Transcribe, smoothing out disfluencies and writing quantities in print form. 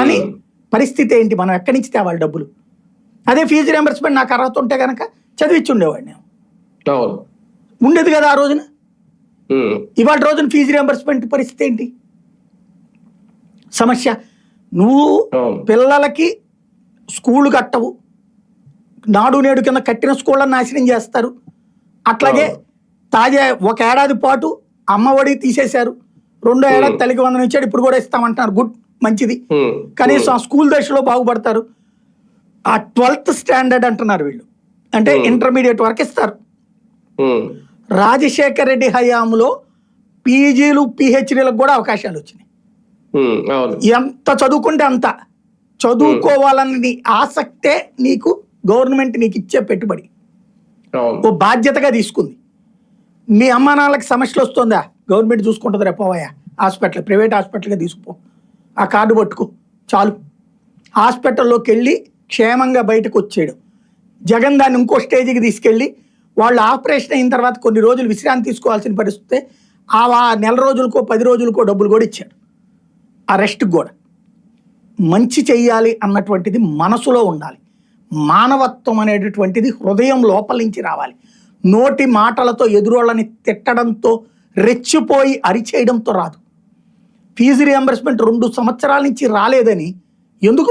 కానీ పరిస్థితి ఏంటి, మనం ఎక్కడి నుంచి తేవాలి డబ్బులు? అదే ఫీజు రియంబర్స్మెంట్ నాకు అర్హత ఉంటే కనుక చదివించి ఉండేవాడిని, ఉండేది కదా ఆ రోజున. ఇవాళ రోజున ఫీజు రియంబర్స్మెంట్ పరిస్థితి ఏంటి? సమస్య. నువ్వు పిల్లలకి స్కూల్ కట్టవు, నాడు నేడు కింద కట్టిన స్కూళ్ళని నాశనం చేస్తారు. అట్లాగే తాజా ఒక ఏడాది పాటు అమ్మఒడి తీసేశారు, 2వ ఏడాది తల్లికి వందనం ఇచ్చాడు, ఇప్పుడు కూడా ఇస్తామంటున్నారు. గుడ్, మంచిది. కనీసం ఆ స్కూల్ దశలో బాగుపడతారు. ఆ 12th స్టాండర్డ్ అంటున్నారు వీళ్ళు, అంటే ఇంటర్మీడియట్ వరకు ఇస్తారు. రాజశేఖర్ రెడ్డి హయాంలో పీజీలు పిహెచ్డీలకు కూడా అవకాశాలు వచ్చినాయి. ఎంత చదువుకుంటే అంత చదువుకోవాలని ఆసక్తే నీకు గవర్నమెంట్ నీకు ఇచ్చే పెట్టుబడి, ఓ బాధ్యతగా తీసుకుంది. మీ అమ్మా నాన్నలకి సమస్యలు వస్తుందా, గవర్నమెంట్ చూసుకుంటుంది. రేపోవయ్యా హాస్పిటల్, ప్రైవేట్ హాస్పిటల్గా తీసుకుపో, ఆ కార్డు పట్టుకో చాలు. హాస్పిటల్లోకి వెళ్ళి క్షేమంగా బయటకు వచ్చేయడం. జగన్ దాన్ని ఇంకో స్టేజ్కి తీసుకెళ్ళి వాళ్ళు ఆపరేషన్ అయిన తర్వాత కొన్ని రోజులు విశ్రాంతి తీసుకోవాల్సిన పరిస్థితి, ఆ నెల రోజులకో 10 రోజులకో డబ్బులు కూడా ఇచ్చాడు, ఆ రెస్ట్కి కూడా. మంచి చెయ్యాలి అన్నటువంటిది మనసులో ఉండాలి. మానవత్వం అనేటటువంటిది హృదయం లోపల నుంచి రావాలి. నోటి మాటలతో ఎదురోళ్ళని తిట్టడంతో, రెచ్చిపోయి అరిచేయడంతో రాదు. ఫీజు రియంబర్స్మెంట్ 2 సంవత్సరాల నుంచి రాలేదని ఎందుకు